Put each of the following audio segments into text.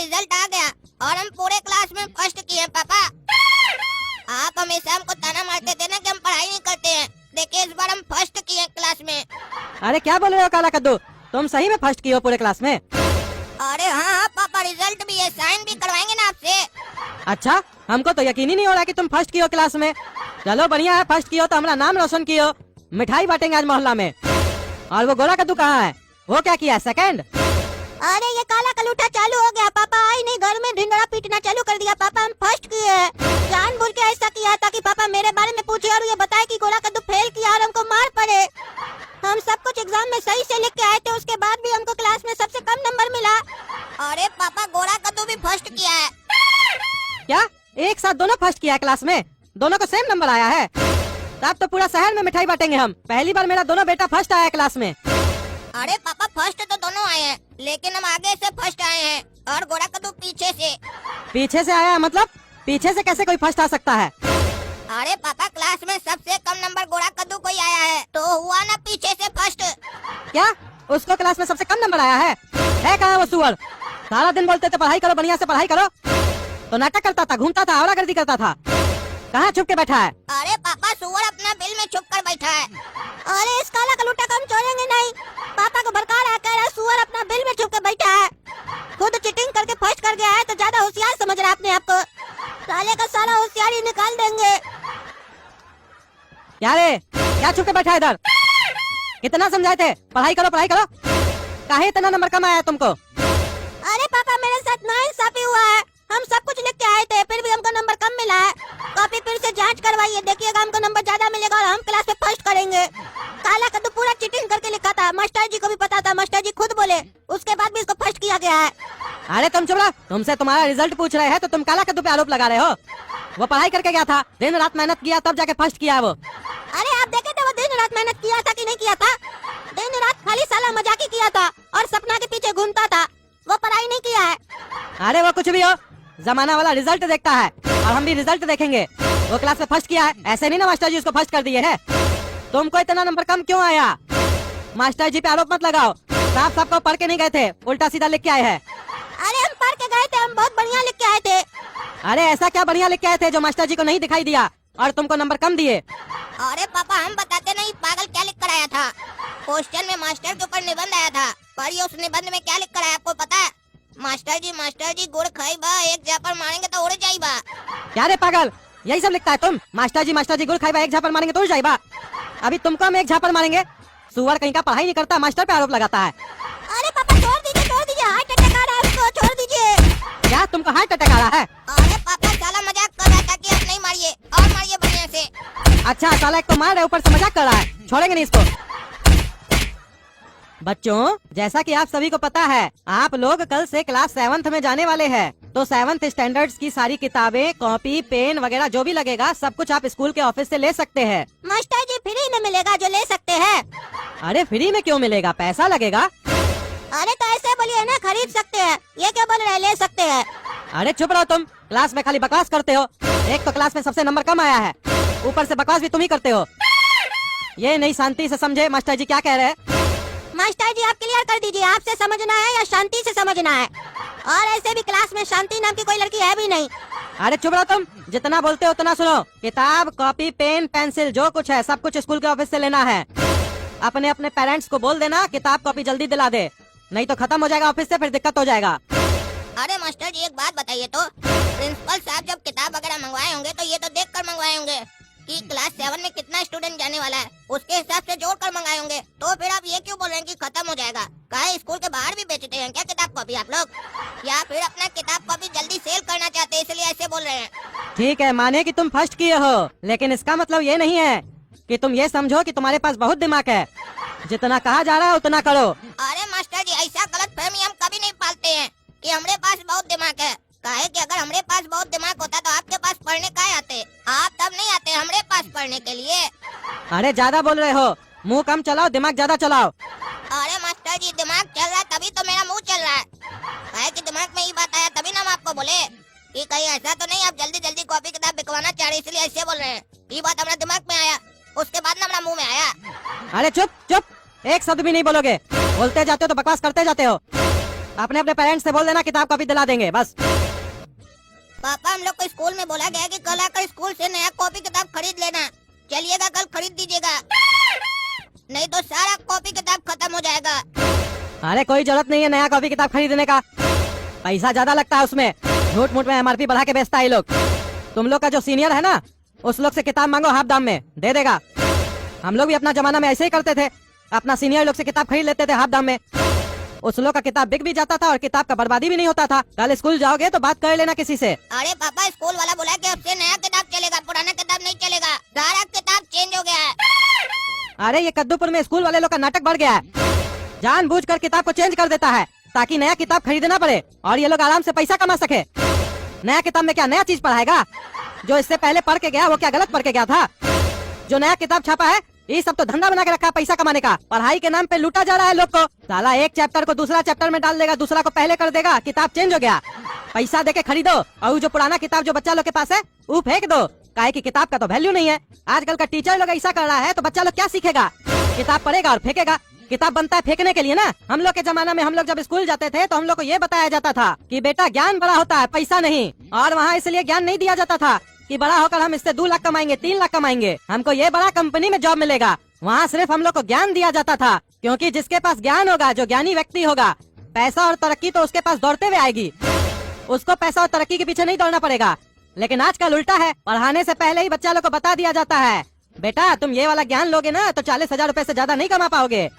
Result आ गया और हम पूरे क्लास में फर्स्ट किए हैं पापा। आप हमेशा हमको ताना मारते थे ना कि हम पढ़ाई नहीं करते हैं, देखिए इस बार हम फर्स्ट किए हैं क्लास में। अरे क्या बोल रहे हो काला कद्दू, तुम सही में फर्स्ट किए हो पूरे क्लास में? अरे हाँ पापा, रिजल्ट भी है, साइन भी करवाएंगे ना आपसे। अच्छा, हमको तो यकीन ही नहीं हो रहा कि तुम फर्स्ट किए हो क्लास में। चलो बढ़िया है, फर्स्ट किए हो तो हमारा नाम रोशन किए हो। मिठाई बांटेंगे आज मोहल्ला में। और वो गोरा कद्दू कहाँ है, वो क्या किया सेकंड? अरे ये काला कलूठा चालू हो गया पापा, आई नहीं घर में ढिंडोरा पीटना चालू कर दिया। पापा हम फर्स्ट किए हैं, जानबूझ के ऐसा किया ताकि पापा मेरे बारे में पूछे और ये बताए कि गोरा कद्दू फेल किया और हमको मार पड़े। हम सब कुछ एग्जाम में सही से लिख के आए थे, उसके बाद भी हमको क्लास में सबसे कम नंबर मिला। अरे पापा गोरा कद्दू भी फर्स्ट किया है। क्या एक साथ दोनों फर्स्ट किया है क्लास में? दोनों को सेम नंबर आया है? तब तो पूरा शहर में मिठाई बांटेंगे हम। पहली बार मेरा दोनों बेटा फर्स्ट आया है क्लास में। अरे पापा फर्स्ट तो दोनों आए हैं, लेकिन हम आगे से फर्स्ट आए हैं और गोरा कद्दू पीछे से। पीछे से आया मतलब? पीछे से कैसे कोई फर्स्ट आ सकता है? अरे पापा क्लास में सबसे कम नंबर गोरा कद्दू को ही आया है, तो हुआ ना पीछे से फर्स्ट। क्या उसको क्लास में सबसे कम नंबर आया है? कहाँ वो सुअर? सारा दिन बोलते थे पढ़ाई करो, बढ़िया से पढ़ाई करो, तो नाटक करता था, घूमता था, आवारागर्दी करता था। कहाँ छुप के बैठा है? अरे पापा सुअर अपना बिल में छुप कर बैठा है। अरे इस काला कलूटा को हम छोड़ेंगे नहीं। पापा को भड़का रहा, कह रहा सुअर अपना बिल में छुप के बैठा है। खुद चीटिंग करके फर्स्ट कर गया है तो ज्यादा होशियार समझ रहा है अपने आप को। साले का सारा होशियारी निकाल देंगे। क्या रे, क्या छुप के बैठा है इधर? कितना समझाए थे पढ़ाई करो पढ़ाई करो, काहे इतना नंबर कम आया तुमको? अरे पापा मेरे साथ नाइंसाफी हुआ है, हम सब कुछ लिख के आए थे फिर भी हमको नंबर कम मिला है। कॉपी फिर से जांच करवाइए, देखिएगा हमको नंबर ज्यादा मिलेगा और हम क्लास में फर्स्ट करेंगे। काला कद्दू पूरा चीटिंग करके लिखा था, मास्टर जी को भी पता था, मास्टर जी खुद बोले, उसके बाद भी इसको फर्स्ट किया गया है। अरे तुम चुप रहो, तुमसे तुम्हारा रिजल्ट पूछ रहे हैं तो तुम काला कद्दू पे आरोप लगा रहे हो। वो पढ़ाई करके गया था, दिन रात मेहनत किया तब जाके फर्स्ट किया वो। अरे आप देखे थे वो दिन रात मेहनत किया था कि नहीं किया था? दिन रात खाली साला मजाक ही किया था और सपना के पीछे घूमता था, वो पढ़ाई नहीं किया है। अरे वो कुछ भी हो, जमाना वाला रिजल्ट देखता है और हम भी रिजल्ट देखेंगे। वो क्लास में फर्स्ट किया है, ऐसे नहीं ना मास्टर जी उसको फर्स्ट कर दिए है। तुमको इतना नंबर कम क्यों आया? मास्टर जी पे आरोप मत लगाओ, साफ सबको पढ़ के नहीं गए थे, उल्टा सीधा लिख के आए हैं। अरे हम पढ़ के गए थे, हम बहुत बढ़िया लिख के आए थे। अरे ऐसा क्या बढ़िया लिख के आए थे जो मास्टर जी को नहीं दिखाई दिया और तुमको नंबर कम दिए? अरे पापा हम बताते नहीं, पागल क्या लिख कर आया था? क्वेश्चन में मास्टर के ऊपर निबंध आया था, पर उस निबंध में क्या लिख कर आया आपको पता है? मास्टर जी गुड़ खाइबा, एक झापड़ मारेंगे तो उड़ जाइबा। क्या रे पागल, यही सब लिखता है तुम? मास्टर जी गुड़ खाइबा, एक झापड़ मारेंगे तो उड़ जाइबा। अभी तुमको हम एक झापड़ मारेंगे। सुअर कहीं का पढ़ाई नहीं करता, मास्टर पे आरोप लगाता है। अरे पापा छोड़ दीजिए, हार्ट अटैक आ रहा है उसको, छोड़ दीजिए। क्या तुमको हार्ट अटैक आ रहा है? अरे पापा साला मजाक कर रहा था कि आप नहीं मारिए, और मारिए बढ़िया से। अच्छा साला एक तो मार रहे, ऊपर से मजाक कर रहा है, छोड़ेंगे नहीं इसको। बच्चों जैसा कि आप सभी को पता है, आप लोग कल से क्लास 7th में जाने वाले हैं, तो 7th स्टैंडर्ड्स की सारी किताबें, कॉपी, पेन वगैरह जो भी लगेगा सब कुछ आप स्कूल के ऑफिस से ले सकते हैं। मास्टर जी फ्री में मिलेगा जो ले सकते हैं? अरे फ्री में क्यों मिलेगा, पैसा लगेगा। अरे तो ऐसे बोलिए ना, खरीद सकते हैं, ये क्या बोल रहे हैं, ले सकते हैं। अरे चुप रहो तुम, क्लास में खाली बकवास करते हो। एक तो क्लास में सबसे नंबर कम आया है, ऊपर से बकवास भी तुम ही करते हो। ये नहीं शांति से समझे मास्टर जी क्या कह रहे हैं। मास्टर जी आप क्लियर कर दीजिए, आपसे समझना है या शांति से समझना है? और ऐसे भी क्लास में शांति नाम की कोई लड़की है भी नहीं। अरे चुप रहो तुम, जितना बोलते हो उतना सुनो। किताब, कॉपी, पेन, पेंसिल जो कुछ है सब कुछ स्कूल के ऑफिस से लेना है। अपने अपने पेरेंट्स को बोल देना किताब कॉपी जल्दी दिला दे, नहीं तो खत्म हो जाएगा ऑफिस से, फिर दिक्कत हो जाएगा। अरे मास्टर जी एक बात बताइए तो, प्रिंसिपल साहब जब किताब वगैरह मंगवाए होंगे तो ये तो देख कर मंगवाए होंगे कि क्लास 7 में कितना स्टूडेंट जाने वाला है, उसके हिसाब से जोड़ कर मंगाए होंगे। तो फिर आप ये क्यों बोल रहे हैं कि खत्म हो जाएगा? कहीं स्कूल के बाहर भी बेचते हैं क्या किताब कॉपी आप लोग, या फिर अपना किताब कॉपी जल्दी सेल करना चाहते हैं इसलिए ऐसे बोल रहे हैं? ठीक है माने कि तुम फर्स्ट किए हो, लेकिन इसका मतलब ये नहीं है कि तुम ये समझो कि तुम्हारे पास बहुत दिमाग है। जितना कहा जा रहा है उतना करो। अरे मास्टर जी ऐसा गलत फहमी हम कभी नहीं पालते हैं कि हमरे पास बहुत दिमाग है। काहे कि अगर हमरे पास बहुत दिमाग होता तो आपके पास पढ़ने काहे आते? आप तब नहीं आते हमरे पास पढ़ने के लिए। अरे ज्यादा बोल रहे हो, मुंह कम चलाओ, दिमाग ज्यादा चलाओ। अरे मास्टर जी दिमाग चल रहा है तभी तो मेरा मुंह चल रहा है। काहे कि दिमाग में ये बात आया तभी ना हम आपको बोले कि कहीं ऐसा तो नहीं आप जल्दी जल्दी कॉपी किताब बिकवाना चाह रहे इसलिए ऐसे बोल रहे हैं। ये बात हमारे दिमाग में आया, उसके बाद ना हमारा मुँह में आया। अरे चुप चुप, एक शब्द भी नहीं बोलोगे, बोलते जाते हो तो बकवास करते जाते हो। अपने अपने पेरेंट्स से बोल देना किताब कॉपी दिला देंगे बस। पापा हम लोग को स्कूल में बोला गया कि कल आकर स्कूल से नया कॉपी किताब खरीद लेना। चलिएगा कल खरीद दीजिएगा, नहीं तो सारा कॉपी किताब खत्म हो जाएगा। अरे कोई जरूरत नहीं है नया कॉपी किताब खरीदने का, पैसा ज्यादा लगता है उसमें, झूठ मूठ में MRP बढ़ा के बेचता है ये लोग। तुम लोग का जो सीनियर है ना उस लोग से किताब मांगो, हाफ दाम में दे देगा। हम लोग भी अपना जमाना में ऐसे ही करते थे, अपना सीनियर लोग से किताब खरीद लेते थे हाफ दाम में। उस लोग का किताब बिक भी जाता था और किताब का बर्बादी भी नहीं होता था। कल स्कूल जाओगे तो बात कर लेना किसी से। अरे पापा स्कूल वाला बोला कि अब से नया किताब चलेगा, पुराना किताब नहीं चलेगा, सारा किताब चेंज हो गया है। अरे ये कद्दूपुर में स्कूल वाले लोग का नाटक बढ़ गया है, जानबूझकर किताब को चेंज कर देता है ताकि नया किताब खरीदना पड़े और ये लोग आराम से पैसा कमा सके। नया किताब में क्या नया चीज पढ़ाएगा? जो इससे पहले पढ़ के गया वो क्या गलत पढ़ के गया था? जो नया किताब छापा है ये सब तो धंधा बना के रखा है पैसा कमाने का। पढ़ाई के नाम पे लूटा जा रहा है लोग को। साला एक चैप्टर को दूसरा चैप्टर में डाल देगा, दूसरा को पहले कर देगा, किताब चेंज हो गया। पैसा देके खरीदो और जो पुराना किताब जो बच्चा लोग के पास है वो फेंक दो, काहे कि किताब का तो वैल्यू नहीं है। आजकल का टीचर लोग ऐसा कर रहा है तो बच्चा लोग क्या सीखेगा? किताब पढ़ेगा और फेंकेगा। किताब बनता है फेंकने के लिए ना। हम लोग के जमाना में हम लोग जब स्कूल जाते थे तो हम लोग को ये बताया जाता था कि बेटा ज्ञान बड़ा होता है पैसा नहीं, और वहाँ इसलिए ज्ञान नहीं दिया जाता था कि बड़ा होकर हम इससे 2 लाख कमाएंगे 3 लाख कमाएंगे, हमको ये बड़ा कंपनी में जॉब मिलेगा। वहाँ सिर्फ हम लोग को ज्ञान दिया जाता था, क्योंकि जिसके पास ज्ञान होगा, जो ज्ञानी व्यक्ति होगा, पैसा और तरक्की तो उसके पास दौड़ते हुए आएगी, उसको पैसा और तरक्की के पीछे नहीं दौड़ना पड़ेगा। लेकिन आजकल उल्टा है, पढ़ाने से पहले ही बच्चा लोग को बता दिया जाता है बेटा तुम ये वाला ज्ञान लोगे ना तो 40,000 रूपए से ज्यादा नहीं कमा पाओगे,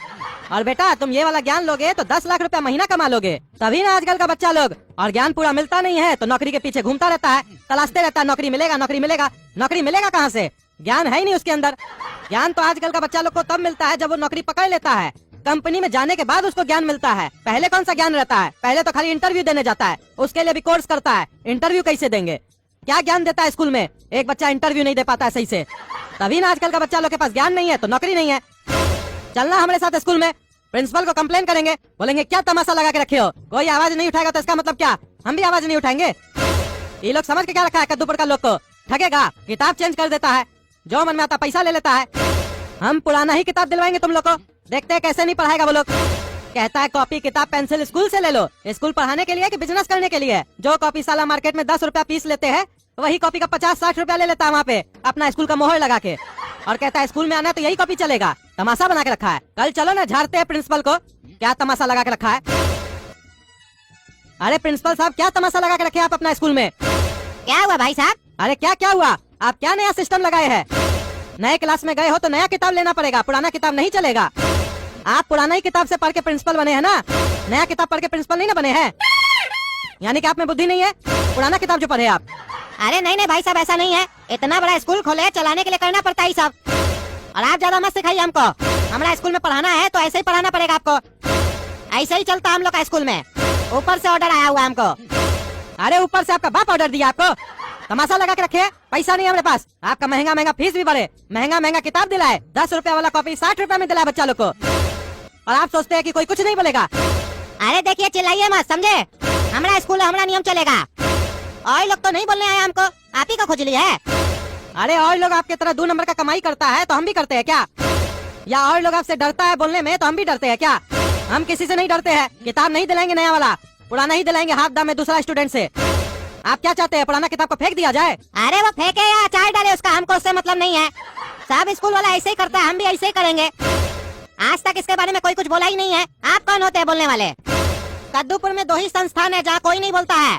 और बेटा तुम ये वाला ज्ञान लोगे तो 10 लाख रुपया महीना कमा लोगे। तभी ना आजकल का बच्चा लोग, और ज्ञान पूरा मिलता नहीं है तो नौकरी के पीछे घूमता रहता है, तलाशते रहता है नौकरी मिलेगा नौकरी मिलेगा। नौकरी मिलेगा कहाँ से? ज्ञान है ही नहीं उसके अंदर। ज्ञान तो आजकल का बच्चा लोग को तब मिलता है जब वो नौकरी पकड़ लेता है, कंपनी में जाने के बाद उसको ज्ञान मिलता है। पहले कौन सा ज्ञान रहता है? पहले तो खाली इंटरव्यू देने जाता है, उसके लिए भी कोर्स करता है। इंटरव्यू कैसे देंगे? क्या ज्ञान देता है स्कूल में? एक बच्चा इंटरव्यू नहीं दे पाता है सही से। तभी ना आजकल का बच्चा लोग के पास ज्ञान नहीं है तो नौकरी नहीं है। चलना हमारे साथ स्कूल में, प्रिंसिपल को कंप्लेन करेंगे, बोलेंगे क्या तमाशा लगा के रखे हो, कोई आवाज नहीं उठाएगा तो इसका मतलब क्या? हम भी आवाज नहीं उठाएंगे। ये लोग समझ के क्या रखा है कद्दूपुर का लोग को? ठगेगा, किताब चेंज कर देता है, जो मन में आता पैसा ले लेता है। हम पुराना ही किताब दिलवाएंगे तुम लोग को, देखते हैं कैसे नहीं पढ़ाएगा वो लोग। कहता है कॉपी किताब पेंसिल स्कूल से ले लो। स्कूल पढ़ाने के लिए कि बिजनेस करने के लिए? जो कॉपी साला मार्केट में 10 रुपया पीस लेते हैं वही कॉपी का 50-60 रुपया ले लेता है वहाँ पे अपना स्कूल का मोहर लगा के, और कहता है स्कूल में आना है तो यही कॉपी चलेगा। तमाशा बना के रखा है। कल चलो ना झाड़ते हैं प्रिंसिपल को, क्या तमाशा लगा के रखा है। अरे प्रिंसिपल साहब क्या तमाशा लगा के रखे आप अपना स्कूल में? क्या हुआ भाई साहब? अरे क्या हुआ? आप क्या नया सिस्टम लगाए हैं? नए क्लास में गए हो तो नया किताब लेना पड़ेगा, पुराना किताब नहीं चलेगा। आप पुराना ही किताब से पढ़ के प्रिंसिपल बने हैं ना, नया किताब पढ़ के प्रिंसिपल नहीं ना बने हैं। यानी कि आप में बुद्धि नहीं है, पुराना किताब जो पढ़े आप। अरे नहीं भाई साहब ऐसा नहीं है, इतना बड़ा स्कूल खोले चलाने के लिए करना पड़ता है सब। और आप ज्यादा मत सिखाइए हमको, हमारा स्कूल में पढ़ाना है तो ऐसे ही पढ़ाना पड़ेगा आपको। ऐसे ही चलता हम लोग का स्कूल में, ऊपर से ऑर्डर आया हुआ हमको। अरे ऊपर से आपका बाप ऑर्डर दिया आपको? तमाशा लगा के रखे, पैसा नहीं है हमारे पास। आपका महंगा फीस भी बढ़े, महंगा किताब दिलाए, 10 रुपया वाला कॉपी 60 रुपया में दिलाए बच्चा लोग को, और आप सोचते हैं कि कोई कुछ नहीं बोलेगा। अरे देखिए चिल्लाइए मत, समझे? हमारा स्कूल हमारा नियम चलेगा, और लोग तो नहीं बोलने आए हमको, आप ही का खुजली है। अरे और लोग आपके तरह 2 नंबर का कमाई करता है तो हम भी करते हैं क्या? या और लोग आपसे डरता है बोलने में तो हम भी डरते हैं क्या? हम किसी से नहीं डरते हैं। किताब नहीं दिलाएंगे नया वाला, पुराना ही दिलाएंगे हाथ दाम में दूसरा स्टूडेंट से। आप क्या चाहते हैं, पुराना किताब को फेंक दिया जाए? अरे वो फेंके या चाय डाले उसका हमको उससे मतलब नहीं है। सब स्कूल वाला ऐसे ही करता है, हम भी ऐसे ही करेंगे। आज तक इसके बारे में कोई कुछ बोला ही नहीं है। आप कौन होते हैं बोलने वाले? कद्दूपुर में 2 ही संस्थान है जहाँ कोई नहीं बोलता है,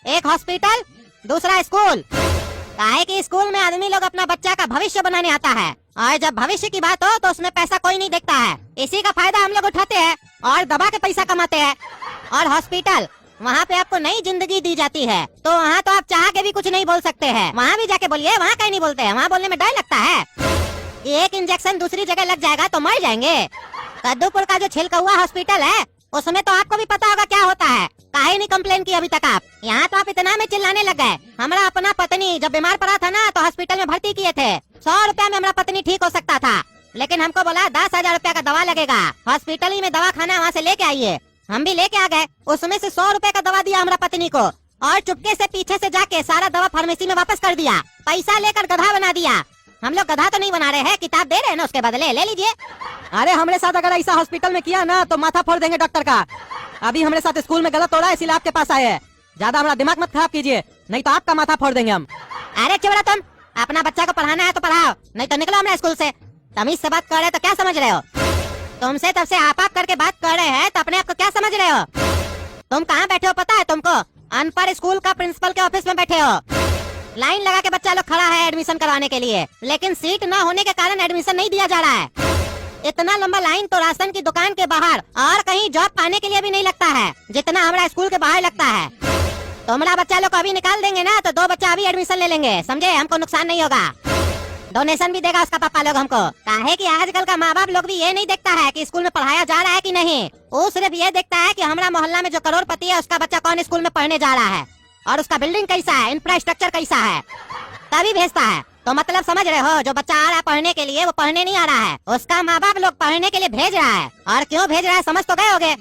एक हॉस्पिटल, दूसरा स्कूल। काहे कि स्कूल में आदमी लोग अपना बच्चा का भविष्य बनाने आता है, और जब भविष्य की बात हो तो उसमें पैसा कोई नहीं देखता है। इसी का फायदा हम लोग उठाते हैं और दबा के पैसा कमाते हैं। और हॉस्पिटल, वहाँ पे आपको नई जिंदगी दी जाती है, तो वहाँ तो आप चाह के भी कुछ नहीं बोल सकते हैं। वहाँ भी जाके बोलिए, वहाँ कहीं नहीं बोलते हैं, वहाँ बोलने में डर लगता है। एक इंजेक्शन दूसरी जगह लग जाएगा तो मर जाएंगे। कद्दूपुर का जो छिलका हॉस्पिटल है उसमें तो आपको भी पता होगा क्या होता है। काहे नहीं कंप्लेन की अभी तक आप? यहाँ तो आप इतना में चिल्लाने लग गए। हमारा अपना पत्नी जब बीमार पड़ा था ना तो हॉस्पिटल में भर्ती किए थे। 100 रुपया में हमारा पत्नी ठीक हो सकता था, लेकिन हमको बोला 10,000 रुपया का दवा लगेगा, हॉस्पिटल ही में दवा खाना वहाँ से लेके आइए। हम भी लेके आ गए, उसमें से 100 रुपए का दवा दिया हमारा पत्नी को, और चुपके से पीछे से जाके सारा दवा फार्मेसी में वापस कर दिया। पैसा लेकर गधा बना दिया। हम लोग गधा तो नहीं बना रहे हैं, किताब दे रहे हैं ना, उसके बदले ले लीजिए। अरे हमारे साथ अगर ऐसा हॉस्पिटल में किया ना तो माथा फोड़ देंगे डॉक्टर का। अभी हमारे साथ स्कूल में गलत हो रहा है इसलिए आपके पास आए हैं। ज्यादा हमारा दिमाग मत खराब कीजिए, नहीं तो आपका माथा फोड़ देंगे हम। अरे चिवड़ा, तुम अपना बच्चा को पढ़ाना है तो पढ़ाओ, नहीं तो निकलो हमारे स्कूल से। तमीज से बात कर रहे हो तो क्या समझ रहे हो? तुमसे तब से आप करके बात कर रहे हैं तो अपने आप को क्या समझ रहे हो? तुम कहाँ बैठे हो पता है तुमको? अनपढ़ स्कूल का प्रिंसिपल के ऑफिस में बैठे हो। लाइन लगा के बच्चा लोग खड़ा है एडमिशन करवाने के लिए, लेकिन सीट न होने के कारण एडमिशन नहीं दिया जा रहा है। इतना लंबा लाइन तो राशन की दुकान के बाहर और कहीं जॉब पाने के लिए भी नहीं लगता है जितना हमारा स्कूल के बाहर लगता है। तुम्हारा बच्चा लोग को अभी निकाल देंगे ना तो 2 बच्चा अभी एडमिशन ले लेंगे, समझे? हमको नुकसान नहीं होगा, डोनेशन भी देगा उसका पापा लोग हमको। काहे कि आजकल का माँ बाप लोग भी ये नहीं देखता है कि स्कूल में पढ़ाया जा रहा है कि नहीं, वो सिर्फ ये देखता है कि हमारा मोहल्ला में जो करोड़पति है उसका बच्चा कौन स्कूल में पढ़ने जा रहा है और उसका बिल्डिंग कैसा है, इंफ्रास्ट्रक्चर कैसा है, तभी भेजता है। तो मतलब समझ रहे हो, जो बच्चा आ रहा है पढ़ने के लिए वो पढ़ने नहीं आ रहा है, उसका माँ बाप लोग पढ़ने के लिए भेज रहा है। और क्यों भेज रहा है समझ तो गए होगे,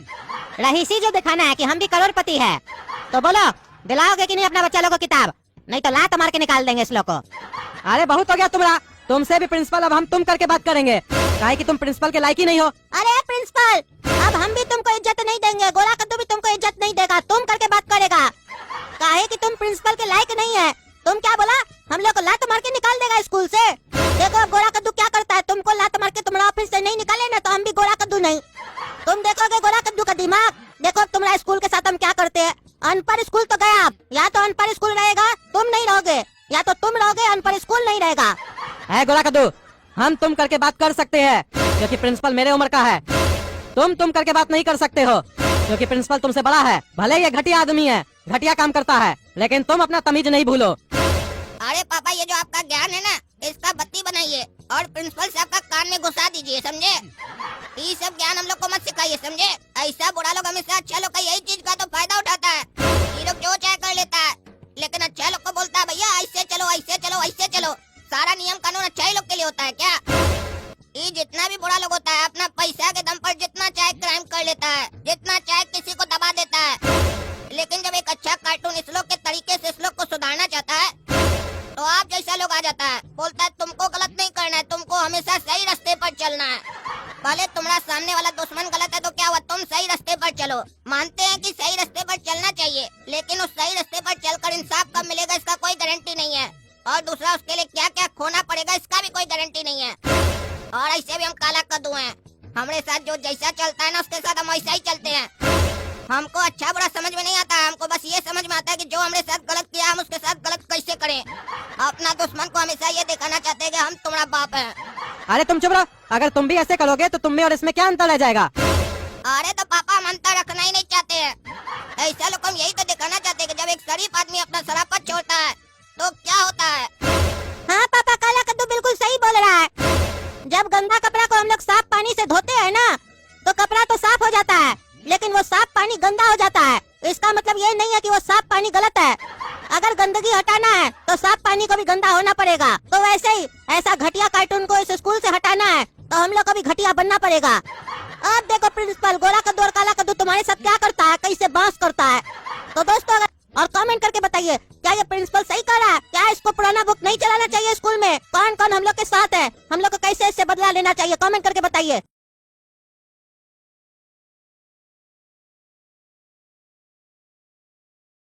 रहीसी जो दिखाना है कि हम भी करोड़पति है। तो बोलो दिलाओगे कि नहीं अपना बच्चा लोग को किताब, नहीं तो लात मार के निकाल देंगे इस लोग को। अरे बहुत हो गया तुम्हारा, तुमसे भी प्रिंसिपल अब हम तुम करके बात करेंगे, काहे कि तुम प्रिंसिपल के लायक ही नहीं हो। अरे प्रिंसिपल, अब हम भी तुमको इज्जत नहीं देंगे, गोला कद्दू भी तुमको इज्जत नहीं देगा, तुम करके बात करेगा। काहे कि तुम प्रिंसिपल के लायक नहीं है। तुम क्या बोला? हम लोग को लात मार के निकाल देगा स्कूल से। देखो अब गोला कद्दू क्या करता है, तुमको लात मार के तुम्हारा ऑफिस से नहीं निकाले ना तो हम भी गोला कद्दू नहीं। तुम देखोगे गोला कद्दू का दिमाग। देखो अब तुम्हारा स्कूल के साथ हम क्या करते हैं। अनपढ़ स्कूल तो गया, आप या तो अनपढ़ स्कूल रहेगा, तुम नहीं रहोगे, या तो तुम रहोगे, अनपढ़ स्कूल नहीं रहेगा। है गोला कद्दू, हम तुम करके बात कर सकते हैं क्योंकि प्रिंसिपल मेरे उम्र का है। तुम करके बात नहीं कर सकते हो क्योंकि प्रिंसिपल तुमसे बड़ा है। भले ये घटिया आदमी है, घटिया काम करता है, लेकिन तुम अपना तमीज नहीं भूलो। अरे पापा, ये जो आपका ज्ञान है ना, इसका बत्ती बनाइए और प्रिंसिपल साहब का कान में घुसा दीजिए, समझे? ये सब ज्ञान हम लोग को मत सिखाइए, समझे? ऐसा बुरा लोग हमेशा अच्छा लोग का यही चीज का तो फायदा उठाता है। ये लोग जो चाहे कर लेता है, लेकिन अच्छा लोग को बोलता है भैया ऐसे चलो ऐसे चलो ऐसे चलो। सारा नियम कानून अच्छा ही लोग के लिए होता है क्या? ये जितना भी बुरा लोग होता है अपना पैसा के दम पर जितना चाहे क्राइम कर लेता है, जितना चाहे किसी को दबा देता है। लेकिन जब एक अच्छा कार्टून इस लोग के तरीके से इस लोग को सुधारना चाहता है तो आप जैसा लोग आ जाता है, बोलता है तुमको गलत नहीं करना है, तुमको हमेशा सही रास्ते पर चलना है। भले तुम्हारा सामने वाला दुश्मन गलत है तो क्या हुआ, तुम सही रास्ते पर चलो। मानते हैं कि सही रास्ते पर चलना चाहिए, लेकिन उस सही रास्ते पर चलकर इंसाफ कब मिलेगा इसका कोई गारंटी नहीं है, और दूसरा उसके लिए क्या क्या खोना पड़ेगा इसका भी कोई गारंटी नहीं है। और ऐसे भी हम काला कद्दू हैं, हमारे साथ जो जैसा चलता है ना उसके साथ हम वैसा ही चलते हैं। हमको अच्छा बुरा समझ में नहीं आता, हमको बस ये समझ में आता है कि जो हमारे साथ गलत किया हम उसके साथ गलत कैसे करें। अपना दुश्मन को हमेशा ये दिखाना चाहते हैं कि हम तुम्हारा बाप है। अरे तुम चुप रहो, अगर तुम भी ऐसे करोगे तो तुम में और इसमें क्या अंतर रह जाएगा? अरे तो पापा, हम अंतर रखना ही नहीं चाहते हैं। ऐसा लोग हम यही तो दिखाना चाहते हैं कि जब एक शरीफ आदमी अपना शराफत छोड़ता है तो क्या होता है। हाँ पापा, काला कद्दू बिल्कुल सही बोल रहा है। जब गंदा कपड़ा को हम लोग साफ पानी से धोते हैं ना तो कपड़ा तो साफ हो जाता है, लेकिन वो साफ पानी गंदा हो जाता है। इसका मतलब ये नहीं है कि वो साफ पानी गलत है। अगर गंदगी हटाना है तो साफ पानी को भी गंदा होना पड़ेगा। तो वैसे ही ऐसा घटिया कार्टून को इस स्कूल से हटाना है तो हम लोग को भी घटिया बनना पड़ेगा। अब देखो प्रिंसिपल, गोला कद्दू और काला कद्दू तुम्हारे साथ क्या करता है, कैसे बांस करता है। तो दोस्तों अगर और कमेंट करके बताइए क्या ये प्रिंसिपल सही कर रहा है, क्या इसको पुराना बुक नहीं चलाना चाहिए स्कूल में, कौन कौन हम लोग के साथ है, हम लोग को कैसे इससे बदला लेना चाहिए, कमेंट करके बताइए।